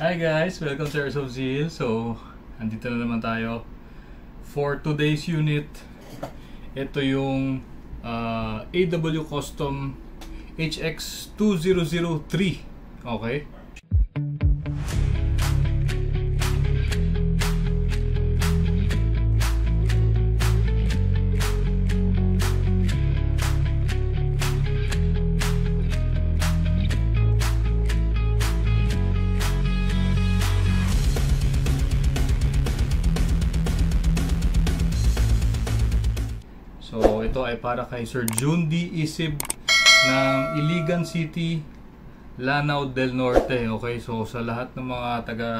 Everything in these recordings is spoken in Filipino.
Hi guys! Welcome to Airs of Zeal. So, andito na naman tayo for today's unit. Ito yung AW Custom HX2003. Okay? So, ito ay para kay Sir June D. Isib ng Iligan City, Lanao del Norte. Okay, so sa lahat ng mga taga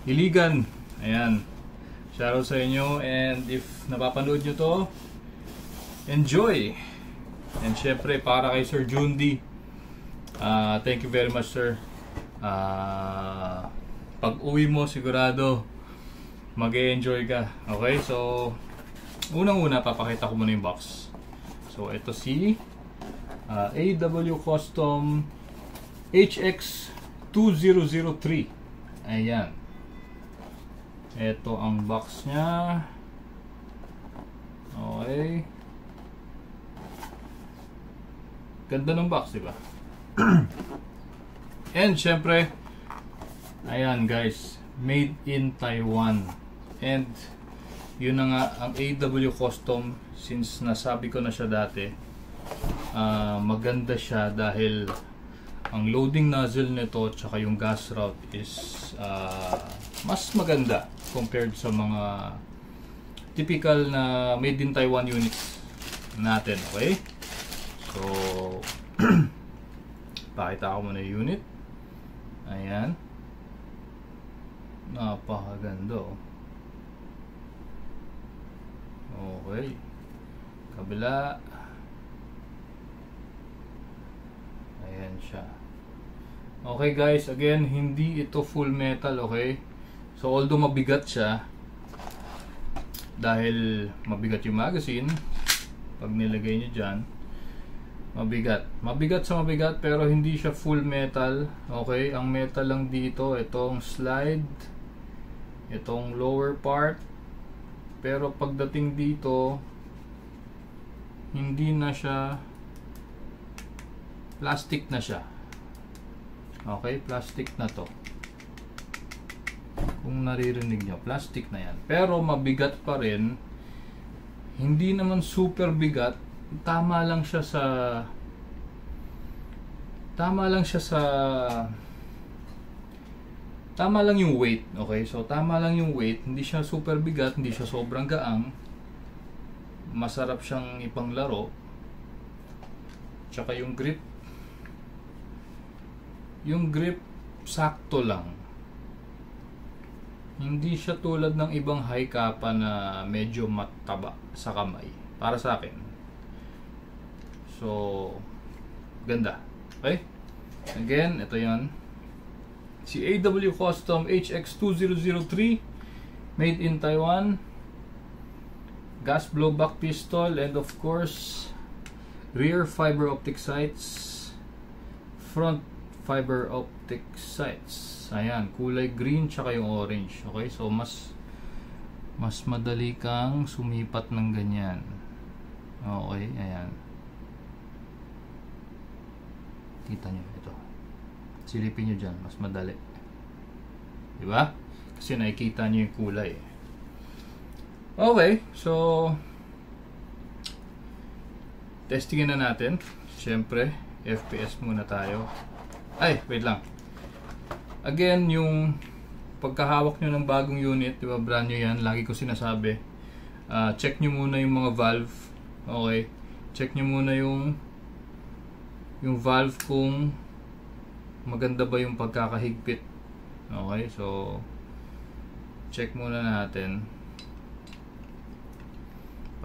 Iligan, ayan, shoutout sa inyo. And if napapanood nyo to, enjoy. And syempre, para kay Sir June D, thank you very much, sir. Pag uwi mo, sigurado mag-e-enjoy ka. Okay, so unang-una, papakita ko muna yung box. So, ito si AW Custom HX2003. Ayan. Ito ang box niya. Okay. Ganda ng box, diba? And, syempre, ayan guys, made in Taiwan. And yun na nga ang AW Custom, since nasabi ko na siya dati, maganda siya dahil ang loading nozzle nito tsaka yung gas route is mas maganda compared sa mga typical na made in Taiwan units natin. Okay, so pakita ko muna yung unit. Ayan, napakaganda oh. Okay, kabila. Ayan siya. Okay guys, again, hindi ito full metal, okay? So although mabigat siya, dahil mabigat yung magazine, pag nilagay nyo dyan, mabigat sa mabigat, pero hindi siya full metal. Okay, ang metal lang dito, itong slide, itong lower part. Pero pagdating dito, hindi na siya, plastic na siya. Okay, plastic na to. Kung naririnig nyo, plastic na yan. Pero mabigat pa rin. Hindi naman super bigat. Tama lang siya sa tama lang yung weight. Okay, so tama lang yung weight. Hindi siya super bigat, hindi siya sobrang gaang. Masarap siyang ipanglaro. Tsaka yung grip, sakto lang. Hindi siya tulad ng ibang high kappa na medyo mataba sa kamay, para sa akin. So ganda. Okay, again, ito yan, si AW Custom HX2003, made in Taiwan, gas blowback pistol, and of course rear fiber optic sights, front fiber optic sights. Ayan, kulay green tsaka yung orange. Okay, so mas madali kang sumipat ng ganyan. Okay, ayan, kita nyo ito, silipin nyo dyan, mas madali, diba? Kasi nakikita nyo yung kulay. Okay, so testingin na natin. Siyempre, FPS muna tayo. Ay, wait lang. Again, yung pagkahawak nyo ng bagong unit, diba, brand new yan, lagi ko sinasabi, check nyo muna yung mga valve. Okay, check nyo muna yung valve kung maganda ba yung pagkakahigpit. Okay, so check muna natin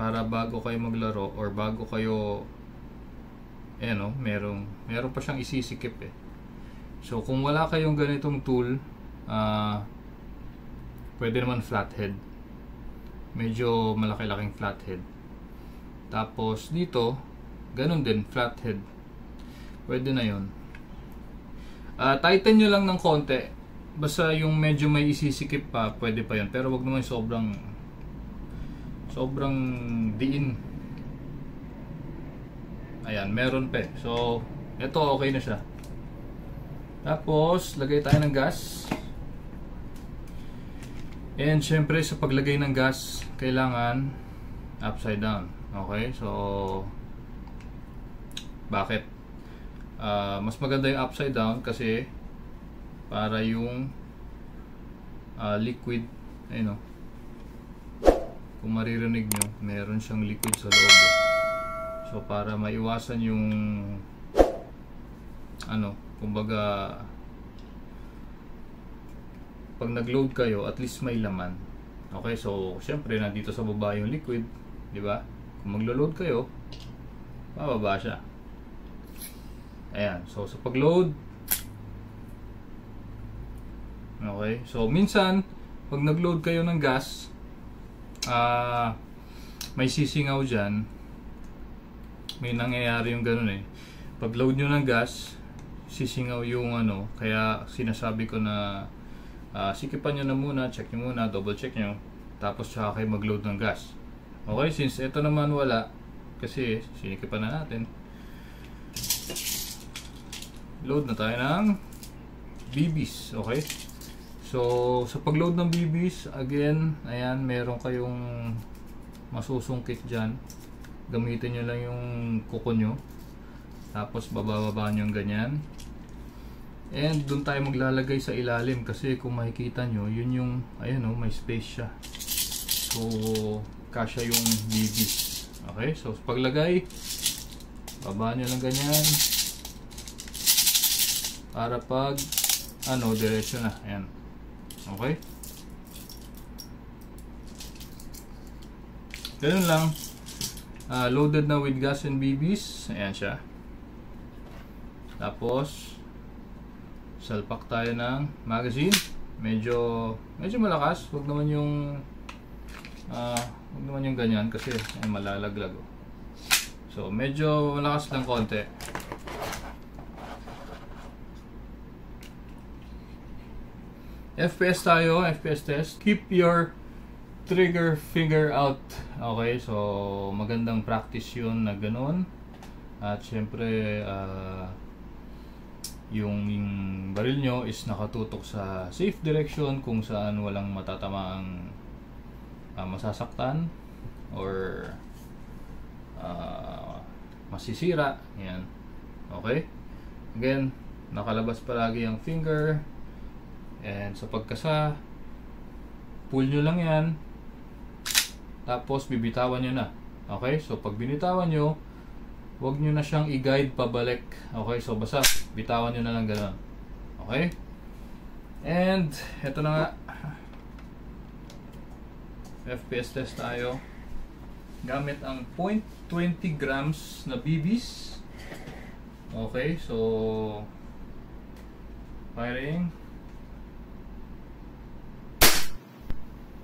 para bago kayo maglaro or bago kayo meron pa siyang isisikip eh. So kung wala kayong ganitong tool, pwede naman flathead, medyo malaki-laking flathead. Tapos dito ganun din, flathead, pwede na yun. Tighten nyo lang ng konti basta yung medyo may isisikip pa, pwede pa yun. Pero wag naman sobrang diin. Ayan, meron pa. So, ito okay na siya. Tapos, lagay tayo ng gas. And syempre, sa paglagay ng gas, kailangan upside down. Okay? So, bakit? Mas maganda yung upside down kasi para yung liquid, ayun o, kung maririnig nyo, meron siyang liquid sa loob. So para maiwasan yung kumbaga pag nag-load kayo, at least may laman. Okay, so syempre nandito sa baba yung liquid, di ba? Kung maglo-load kayo, bababa siya. Ayan, so sa pag-load, okay, so minsan pag nag-load kayo ng gas, may sisingaw dyan. May nangyayari yung ganun eh. Pag load nyo ng gas, sisingaw yung kaya sinasabi ko na sikipan nyo na muna, check nyo muna, double check nyo, tapos tsaka kayo mag-load ng gas. Okay, since ito naman wala, kasi sinikipan na natin, load na tayo ng BBs. Okay, so sa pag-load ng BBs, again, ayan, meron kayong masusungkit dyan. Gamitin nyo lang yung kuko nyo, tapos bababa nyo yung ganyan, and dun tayo maglalagay sa ilalim kasi kung makikita nyo, yun yung, ayun o, may space siya, so kasya yung BBs. Okay, so sa paglagay, baba nyo lang ganyan para pag diretso na. Ayan. Okay, ganun lang. Loaded na with gas and BBs. Ayan siya. Tapos salpak tayo ng magazine. Medyo malakas. Huwag naman yung ganyan kasi malalaglag. So medyo malakas lang konti. FPS tayo, FPS test. Keep your trigger finger out. Okay, so magandang practice yun na ganun. At syempre yung baril nyo is nakatutok sa safe direction kung saan walang matatamaang masasaktan or masisira. Yan. Okay, again, nakalabas palagi ang finger, and sa pagkasa, pull nyo lang yan, tapos bibitawan nyo na. Okay, so pag binitawan nyo, huwag nyo na siyang i-guide pabalik. Okay, so basta bitawan nyo na lang gano'n. Okay, and eto na nga, FPS test tayo gamit ang 0.20 grams na BBs. Okay, so firing.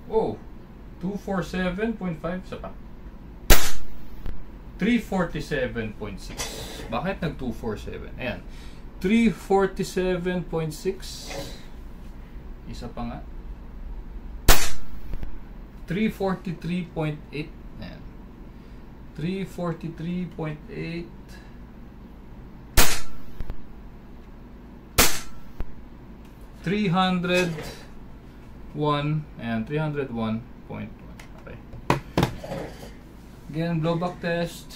Oh, 247.5 sa pa. 347.6. Bakit nag 247? Ayan. 347.6. Isa pa nga. 343.8. Ayan. 343.8. 301. Ayan, 301.1. Okay. Again, blowback test.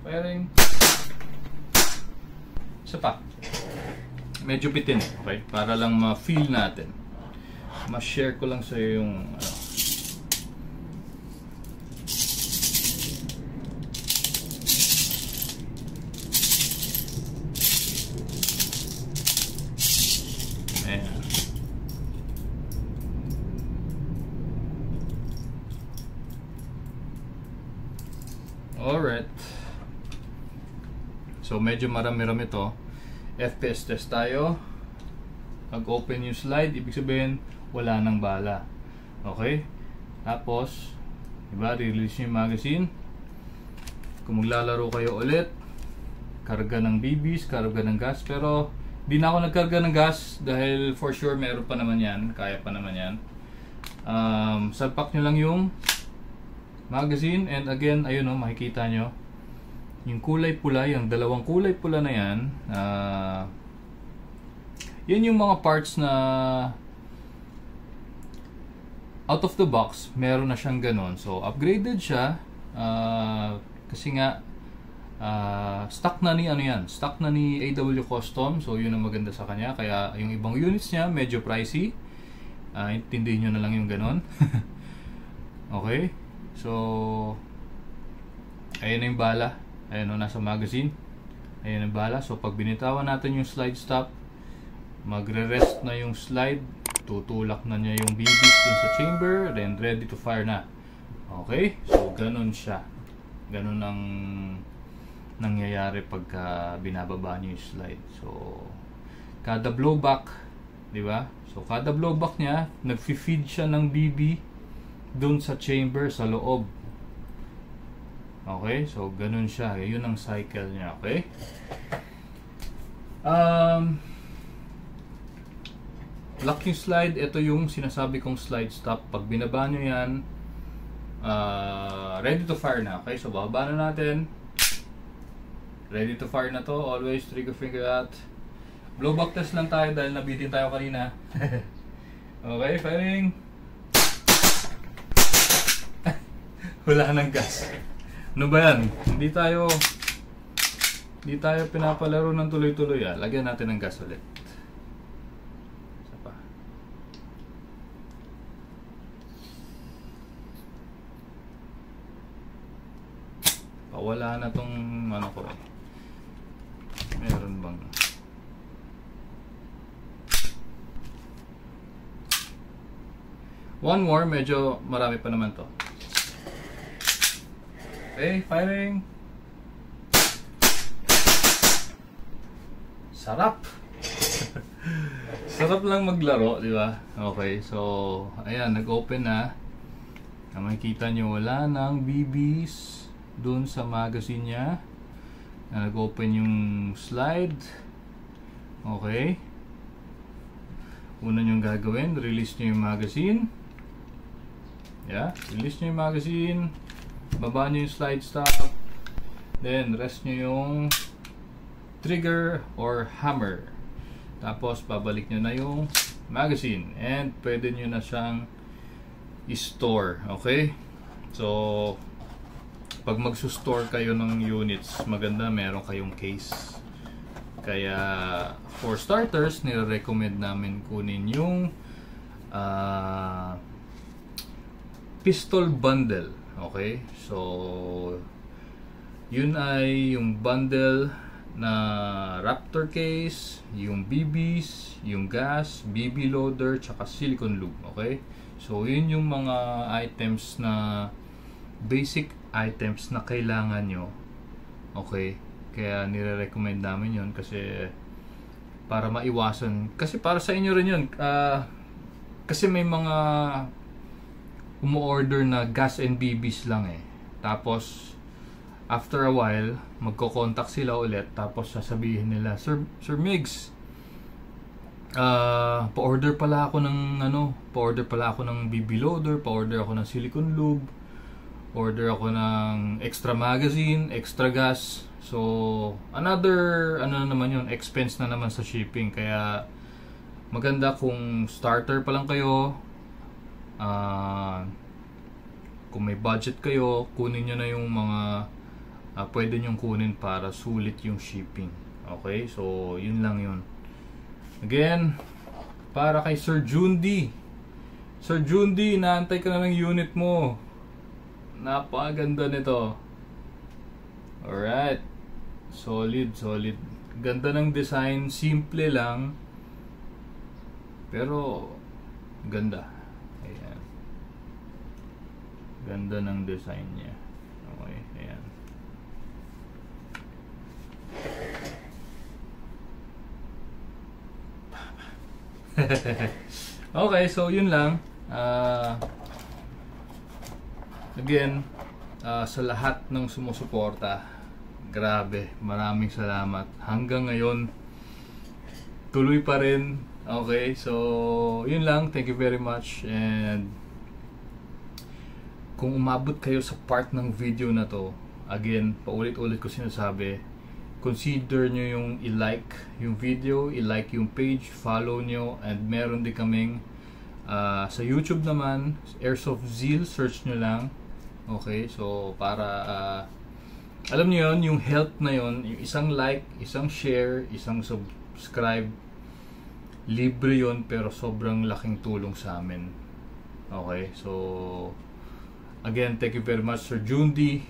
Firing. Isa pa. Medyo bitin, okay? Para lang ma-feel natin. Ma-share ko lang sa iyo yung alright. So medyo marami-rami to. FPS test tayo. Pag open yung slide, ibig sabihin wala nang bala. Okay? Tapos, diba, release yung magazine. Kung maglalaro kayo ulit, karga ng BBs, karga ng gas, pero Di na ako nagkarga ng gas dahil for sure meron pa naman yan, kaya pa naman yan. Salpak nyo lang yung magazine, and again, ayun o, makikita nyo yung kulay pula, yung dalawang kulay pula na yan. Yan yung mga parts na out of the box, meron na siyang ganon. So upgraded siya kasi nga stock na ni stock na ni AW Custom. So yun ang maganda sa kanya. Kaya yung ibang units niya medyo pricey. Intindihin nyo na lang yung ganon. Okay. So ayun na yung bala. Ayun o, nasa magazine. Ayun ang bala. So pag binitawan natin yung slide stop, magre-rest na yung slide. Tutulak na niya yung BBs dun sa chamber. Then ready to fire na. Okay. So ganon siya. Ganon ang nangyayari pagka binababa niyo yung slide. So kada blowback, di ba? So kada blowback niya, nagfi-feed siya ng BB doon sa chamber sa loob. Okay? So ganun siya. Yun ang cycle niya, okay? Lock yung slide. Ito yung sinasabi kong slide stop. Pag binaba niyo yan, ready to fire na. Okay? So bababa na natin. Ready to fire na to. Always trigger finger out. Blowback test lang tayo dahil nabitin tayo kanina. Okay, firing. Wala nang gas. Ano ba yan? Hindi tayo pinapalaro ng tuloy-tuloy. Lagyan natin ng gas ulit. Isa pa. Wala na tong ano ko eh. Meron bang one more, medyo marami pa naman to. Okay, firing. Sarap. Sarap lang maglaro, di ba? Okay, so ayan, nag-open na. Makikita nyo wala nang BBs dun sa magazine niya. Nag-open yung slide. Okay. Una nyo gagawin, release nyo yung magazine. Yeah, release nyo yung magazine. Baba nyo yung slide stop. Then, rest nyo yung trigger or hammer. Tapos, babalik nyo na yung magazine. And, pwede nyo na siyang i-store. Okay? So, pag magsustor kayo ng units, maganda meron kayong case. Kaya for starters, nire-recommend namin kunin yung pistol bundle. Okay? So yun ay yung bundle na Raptor case, yung BBs, yung gas, BB loader, tsaka silicone lube. Okay? So yun yung mga items na basic items na kailangan nyo. Okay? Kaya nire-recommend namin yun kasi para maiwasan. Kasi para sa inyo rin yun. Kasi may mga umu-order na gas and BBs lang eh. Tapos after a while, magko-contact sila ulit. Tapos sasabihin nila, Sir Migs, pa-order pala ako ng BB loader, pa-order ako ng silicone lube, order ako ng extra magazine, extra gas. So another naman yun, expense na naman sa shipping. Kaya maganda kung starter pa lang kayo, kung may budget kayo, kunin nyo na yung mga pwede nyong kunin para sulit yung shipping. Okay, so yun lang yun. Again, para kay Sir Jundi, inaantay ka na ng unit mo. Napakaganda nito. Alright. Solid. Ganda ng design. Simple lang. Pero ganda. Ayan. Ganda ng design niya. Okay. Ayan. Okay. So yun lang. Again, sa lahat ng sumusuporta, grabe, maraming salamat. Hanggang ngayon, tuloy pa rin. Okay, so yun lang. Thank you very much. And kung umabot kayo sa part ng video na to, again, paulit-ulit ko sinasabi, consider nyo yung i-like yung video, i-like yung page, follow nyo, and meron din kaming sa YouTube naman, Airsoft Zeal, search nyo lang. Okay, so para alam nyo yun, yung help na yun, yung isang like, isang share, isang subscribe, libre yun, pero sobrang laking tulong sa amin. Okay, so again, thank you very much Sir Jundi,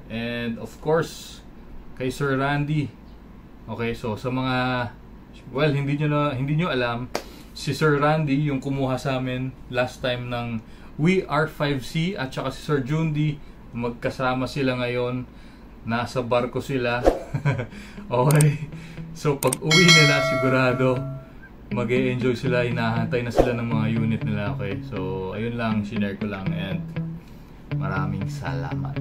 and of course kay Sir Randy. Okay, so sa mga hindi nyo alam, si Sir Randy yung kumuha sa amin last time ng WeR5C, at saka si Sir Jundi, magkasama sila ngayon, nasa barko sila. Okay, so pag uwi nila sigurado mag-e-enjoy sila, hinahantay na sila ng mga unit nila. Okay, so ayun lang, shinare ko lang, and maraming salamat.